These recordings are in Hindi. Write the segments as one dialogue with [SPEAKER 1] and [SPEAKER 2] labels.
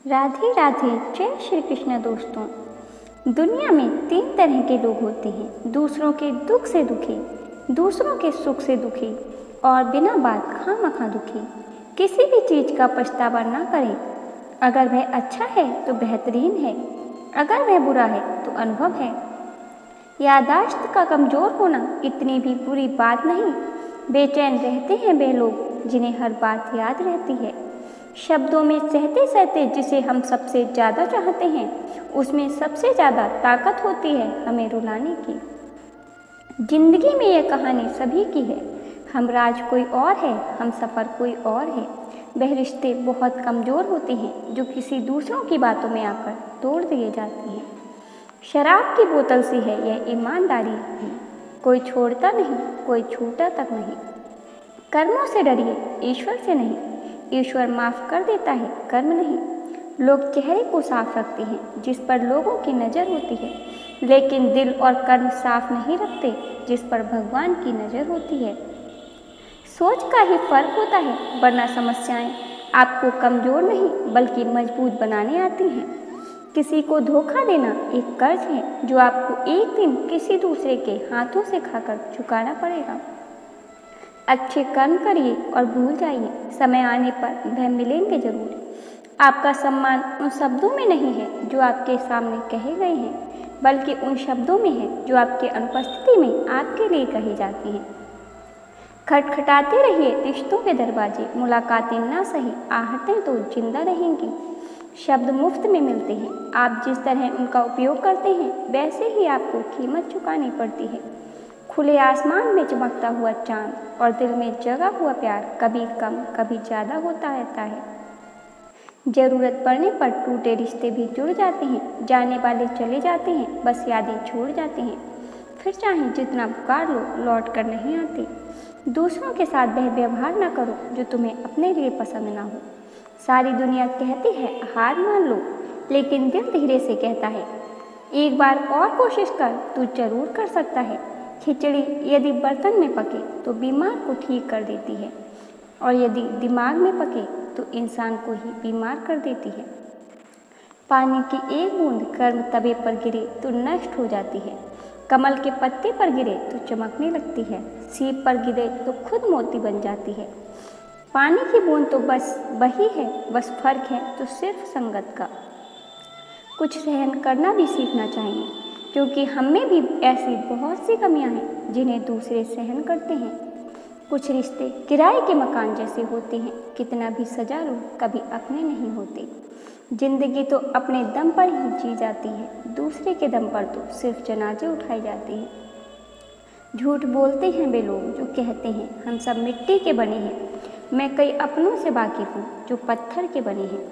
[SPEAKER 1] राधे राधे। जय श्री कृष्ण। दोस्तों, दुनिया में 3 तरह के लोग होते हैं। दूसरों के दुख से दुखी, दूसरों के सुख से दुखी और बिना बात खामखा दुखी। किसी भी चीज़ का पछतावा ना करें। अगर वह अच्छा है तो बेहतरीन है, अगर वह बुरा है तो अनुभव है। याददाश्त का कमज़ोर होना इतनी भी बुरी बात नहीं। बेचैन रहते हैं वे लोग जिन्हें हर बात याद रहती है। शब्दों में सहते सहते जिसे हम सबसे ज़्यादा चाहते हैं, उसमें सबसे ज़्यादा ताकत होती है हमें रुलाने की। जिंदगी में यह कहानी सभी की है। हम राज कोई और है, हम सफ़र कोई और है। वह रिश्ते बहुत कमज़ोर होते हैं जो किसी दूसरों की बातों में आकर तोड़ दिए जाते हैं। शराब की बोतल सी है यह ईमानदारी भी। कोई छोड़ता नहीं, कोई छूटा तक नहीं। कर्मों से डरिए, ईश्वर से नहीं। ईश्वर माफ़ कर देता है, कर्म नहीं। लोग चेहरे को साफ रखते हैं जिस पर लोगों की नज़र होती है, लेकिन दिल और कर्म साफ नहीं रखते जिस पर भगवान की नज़र होती है। सोच का ही फर्क होता है, वरना समस्याएं आपको कमज़ोर नहीं बल्कि मजबूत बनाने आती हैं। किसी को धोखा देना एक कर्ज है जो आपको एक दिन किसी दूसरे के हाथों से खाकर चुकाना पड़ेगा। अच्छे कर्म करिए और भूल जाइए, समय आने पर वह मिलेंगे जरूर। आपका सम्मान उन शब्दों में नहीं है जो आपके सामने कहे गए हैं, बल्कि उन शब्दों में है जो आपके अनुपस्थिति में आपके लिए कहे जाते हैं। खटखटाते रहिए रिश्तों के दरवाजे, मुलाकातें ना सही, आहटें तो जिंदा रहेंगी। शब्द मुफ्त में मिलते हैं, आप जिस तरह उनका उपयोग करते हैं वैसे ही आपको कीमत चुकानी पड़ती है। खुले आसमान में चमकता हुआ चांद और दिल में जगा हुआ प्यार कभी कम कभी ज़्यादा होता रहता है। ज़रूरत पड़ने पर टूटे रिश्ते भी जुड़ जाते हैं। जाने वाले चले जाते हैं, बस यादें छोड़ जाते हैं। फिर चाहे जितना पुकार लो, लौट कर नहीं आते। दूसरों के साथ वह व्यवहार न करो जो तुम्हें अपने लिए पसंद ना हो। सारी दुनिया कहती है हार मान लो, लेकिन दिल धीरे से कहता है एक बार और कोशिश कर, तू जरूर कर सकता है। खिचड़ी यदि बर्तन में पके तो बीमार को ठीक कर देती है, और यदि दिमाग में पके तो इंसान को ही बीमार कर देती है। पानी की एक बूंद गर्म तवे पर गिरे तो नष्ट हो जाती है। कमल के पत्ते पर गिरे तो चमकने लगती है। सीप पर गिरे तो खुद मोती बन जाती है। पानी की बूंद तो बस वही है, बस फर्क है तो सिर्फ संगत का। कुछ सहन करना भी सीखना चाहिए, क्योंकि हम में भी ऐसी बहुत सी कमियां हैं जिन्हें दूसरे सहन करते हैं। कुछ रिश्ते किराए के मकान जैसे होते हैं, कितना भी सजा लो कभी अपने नहीं होते। जिंदगी तो अपने दम पर ही जी जाती है, दूसरे के दम पर तो सिर्फ जनाजे उठाए जाते हैं। झूठ बोलते हैं वे लोग जो कहते हैं हम सब मिट्टी के बने हैं। मैं कई अपनों से वाकिफ हूँ जो पत्थर के बने हैं।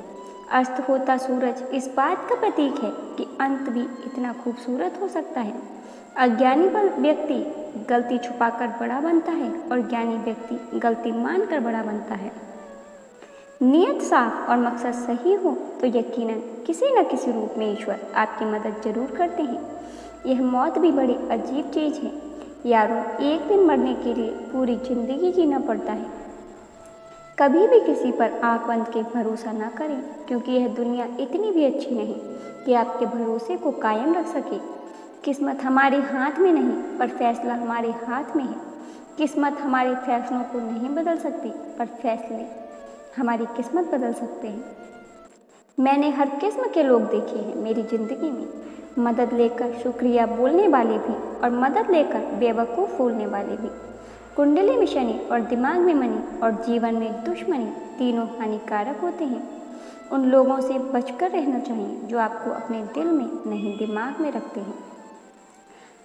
[SPEAKER 1] अस्त होता सूरज इस बात का प्रतीक है कि अंत भी इतना खूबसूरत हो सकता है। अज्ञानी व्यक्ति गलती छुपाकर बड़ा बनता है और ज्ञानी व्यक्ति गलती मानकर बड़ा बनता है। नियत साफ और मकसद सही हो तो यकीनन किसी न किसी रूप में ईश्वर आपकी मदद जरूर करते हैं। यह मौत भी बड़ी अजीब चीज़ है यारों। एक दिन मरने के लिए पूरी जिंदगी जीना पड़ता है। कभी भी किसी पर आंख बंद के भरोसा ना करें, क्योंकि यह दुनिया इतनी भी अच्छी नहीं कि आपके भरोसे को कायम रख सके। किस्मत हमारे हाथ में नहीं, पर फैसला हमारे हाथ में है। किस्मत हमारे फैसलों को नहीं बदल सकती, पर फैसले हमारी किस्मत बदल सकते हैं। मैंने हर किस्म के लोग देखे हैं मेरी ज़िंदगी में। मदद लेकर शुक्रिया बोलने वाले भी और मदद लेकर बेवकूफ़ बोलने वाले भी। कुंडली में शनि और दिमाग में मनी और जीवन में दुश्मनी, तीनों हानिकारक होते हैं। उन लोगों से बचकर रहना चाहिए जो आपको अपने दिल में नहीं दिमाग में रखते हैं।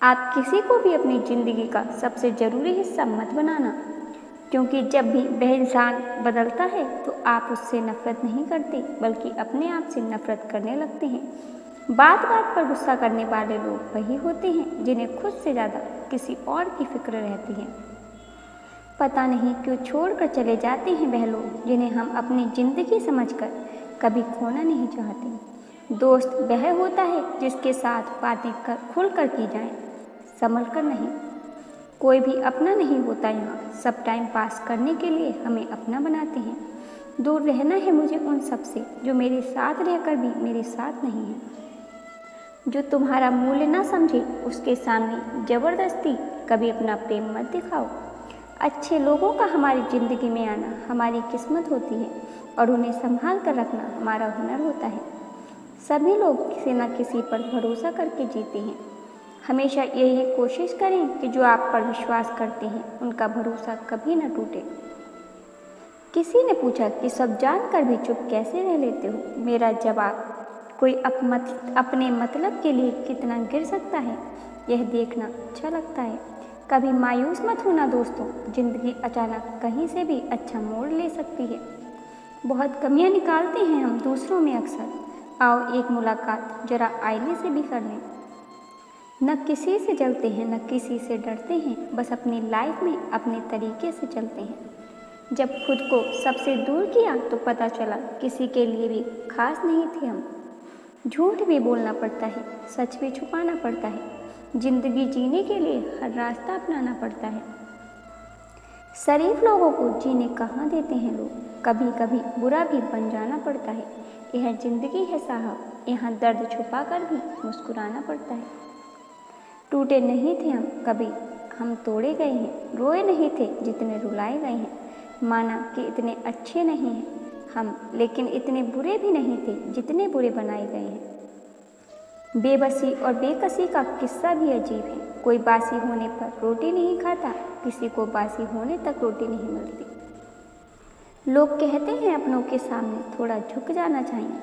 [SPEAKER 1] आप किसी को भी अपनी ज़िंदगी का सबसे ज़रूरी हिस्सा मत बनाना, क्योंकि जब भी वह इंसान बदलता है तो आप उससे नफरत नहीं करते बल्कि अपने आप से नफरत करने लगते हैं। बात बात पर गुस्सा करने वाले लोग वही होते हैं जिन्हें खुद से ज़्यादा किसी और की फिक्र रहती है। पता नहीं क्यों छोड़कर चले जाते हैं वह लोग जिन्हें हम अपनी ज़िंदगी समझकर कभी खोना नहीं चाहते। दोस्त वह होता है जिसके साथ बातें खुल कर की जाएं, संभल कर नहीं। कोई भी अपना नहीं होता यहाँ, सब टाइम पास करने के लिए हमें अपना बनाते हैं। दूर रहना है मुझे उन सब से जो मेरे साथ रहकर भी मेरे साथ नहीं है। जो तुम्हारा मूल्य ना समझे उसके सामने ज़बरदस्ती कभी अपना प्रेम मत दिखाओ। अच्छे लोगों का हमारी ज़िंदगी में आना हमारी किस्मत होती है और उन्हें संभाल कर रखना हमारा हुनर होता है। सभी लोग किसी न किसी पर भरोसा करके जीते हैं। हमेशा यही कोशिश करें कि जो आप पर विश्वास करते हैं उनका भरोसा कभी न टूटे। किसी ने पूछा कि सब जानकर भी चुप कैसे रह लेते हो? मेरा जवाब, कोई अपने मतलब के लिए कितना गिर सकता है यह देखना अच्छा लगता है। कभी मायूस मत होना दोस्तों, जिंदगी अचानक कहीं से भी अच्छा मोड़ ले सकती है। बहुत कमियां निकालते हैं हम दूसरों में अक्सर। आओ एक मुलाकात जरा आईने से भी कर लें। न किसी से जलते हैं न किसी से डरते हैं, बस अपनी लाइफ में अपने तरीके से चलते हैं। जब खुद को सबसे दूर किया तो पता चला किसी के लिए भी खास नहीं थे हम। झूठ भी बोलना पड़ता है, सच भी छुपाना पड़ता है। जिंदगी जीने के लिए हर रास्ता अपनाना पड़ता है। शरीफ लोगों को जीने कहाँ देते हैं लोग, कभी कभी बुरा भी बन जाना पड़ता है। यह जिंदगी है साहब, यहाँ दर्द छुपा कर भी मुस्कुराना पड़ता है। टूटे नहीं थे हम कभी, हम तोड़े गए हैं। रोए नहीं थे जितने रुलाए गए हैं। माना कि इतने अच्छे नहीं हैं हम, लेकिन इतने बुरे भी नहीं थे जितने बुरे बनाए गए हैं। बेबसी और बेकसी का किस्सा भी अजीब है। कोई बासी होने पर रोटी नहीं खाता, किसी को बासी होने तक रोटी नहीं मिलती। लोग कहते हैं अपनों के सामने थोड़ा झुक जाना चाहिए,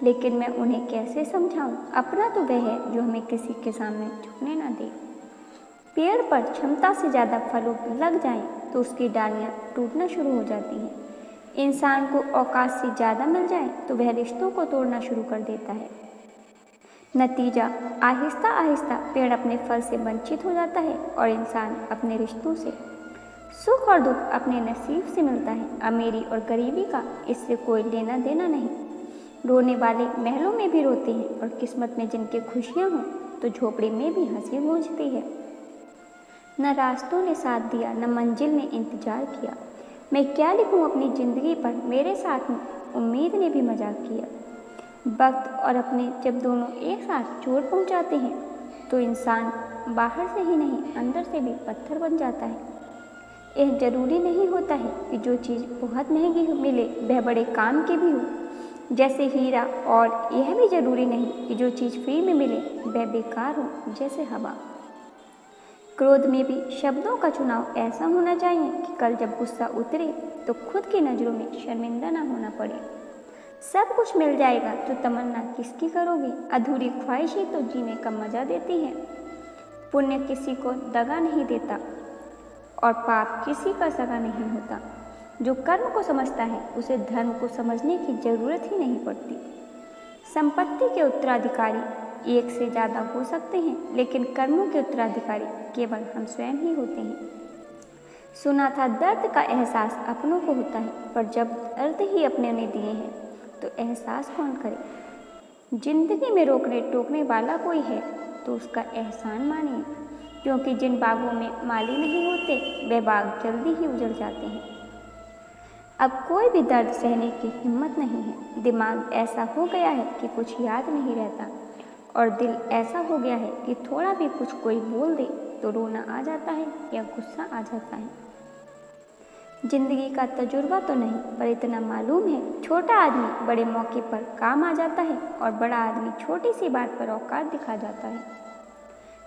[SPEAKER 1] लेकिन मैं उन्हें कैसे समझाऊं? अपना तो वह है जो हमें किसी के सामने झुकने ना दे। पेड़ पर क्षमता से ज़्यादा फल लग जाएं तो उसकी डालियाँ टूटना शुरू हो जाती हैं। इंसान को औकात से ज़्यादा मिल जाए तो वह रिश्तों को तोड़ना शुरू कर देता है। नतीजा, आहिस्ता आहिस्ता पेड़ अपने फल से वंचित हो जाता है और इंसान अपने रिश्तों से। सुख और दुख अपने नसीब से मिलता है। अमीरी और गरीबी का इससे कोई लेना देना नहीं। रोने वाले महलों में भी रोते हैं और किस्मत में जिनकी खुशियाँ हों तो झोपड़ी में भी हंसी गूंजती है। न रास्तों ने साथ दिया न मंजिल ने इंतजार किया। मैं क्या लिखूं अपनी ज़िंदगी पर, मेरे साथ उम्मीद ने भी मजाक किया। वक्त और अपने जब दोनों एक साथ चोट पहुंचाते हैं तो इंसान बाहर से ही नहीं अंदर से भी पत्थर बन जाता है। यह ज़रूरी नहीं होता है कि जो चीज़ बहुत महंगी मिले वह बड़े काम की भी हो, जैसे हीरा, और यह भी ज़रूरी नहीं कि जो चीज़ फ्री में मिले वह बेकार हो, जैसे हवा। क्रोध में भी शब्दों का चुनाव ऐसा होना चाहिए कि कल जब गुस्सा उतरे तो खुद की नज़रों में शर्मिंदा ना होना पड़े। सब कुछ मिल जाएगा तो तमन्ना किसकी करोगे? अधूरी ख्वाहिशें तो जीने का मज़ा देती है। पुण्य किसी को दगा नहीं देता और पाप किसी का सगा नहीं होता। जो कर्म को समझता है उसे धर्म को समझने की जरूरत ही नहीं पड़ती। संपत्ति के उत्तराधिकारी एक से ज़्यादा हो सकते हैं, लेकिन कर्मों के उत्तराधिकारी केवल हम स्वयं ही होते हैं। सुना था दर्द का एहसास अपनों को होता है, पर जब दर्द ही अपने ने दिए हैं तो एहसास कौन करे? जिंदगी में रोकने टोकने वाला कोई है तो उसका एहसान मानिए, क्योंकि जिन बागों में माली नहीं होते वे बाग जल्दी ही उजड़ जाते हैं। अब कोई भी दर्द सहने की हिम्मत नहीं है। दिमाग ऐसा हो गया है कि कुछ याद नहीं रहता, और दिल ऐसा हो गया है कि थोड़ा भी कुछ कोई बोल दे तो रोना आ जाता है या गुस्सा आ जाता है। जिंदगी का तजुर्बा तो नहीं, पर इतना मालूम है छोटा आदमी बड़े मौके पर काम आ जाता है और बड़ा आदमी छोटी सी बात पर औकात दिखा जाता है।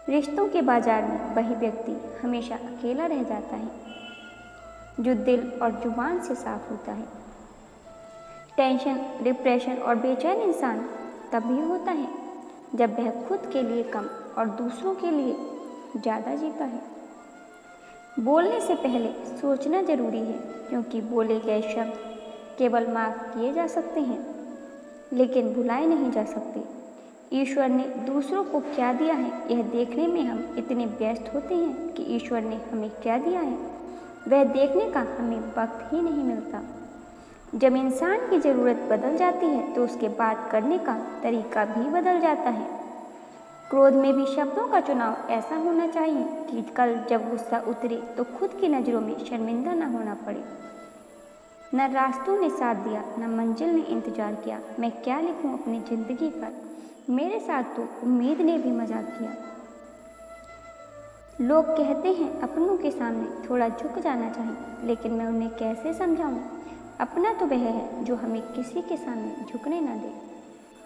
[SPEAKER 1] रिश्तों के बाजार में वही व्यक्ति हमेशा अकेला रह जाता है जो दिल और जुबान से साफ होता है। टेंशन, डिप्रेशन और बेचैन इंसान तभी होता है जब वह खुद के लिए कम और दूसरों के लिए ज़्यादा जीता है। बोलने से पहले सोचना जरूरी है, क्योंकि बोले गए शब्द केवल माफ़ किए जा सकते हैं, लेकिन भुलाए नहीं जा सकते। ईश्वर ने दूसरों को क्या दिया है यह देखने में हम इतने व्यस्त होते हैं कि ईश्वर ने हमें क्या दिया है वह देखने का हमें वक्त ही नहीं मिलता। जब इंसान की ज़रूरत बदल जाती है तो उसके बात करने का तरीका भी बदल जाता है। क्रोध में भी शब्दों का चुनाव ऐसा होना चाहिए कि कल जब गुस्सा उतरे तो खुद की नज़रों में शर्मिंदा ना होना पड़े। न रास्तों ने साथ दिया, न मंजिल ने इंतजार किया। मैं क्या लिखूं अपनी ज़िंदगी पर, मेरे साथ तो उम्मीद ने भी मजाक किया। लोग कहते हैं अपनों के सामने थोड़ा झुक जाना चाहिए, लेकिन मैं उन्हें कैसे समझाऊं? अपना तो वह है जो हमें किसी के सामने झुकने न दे।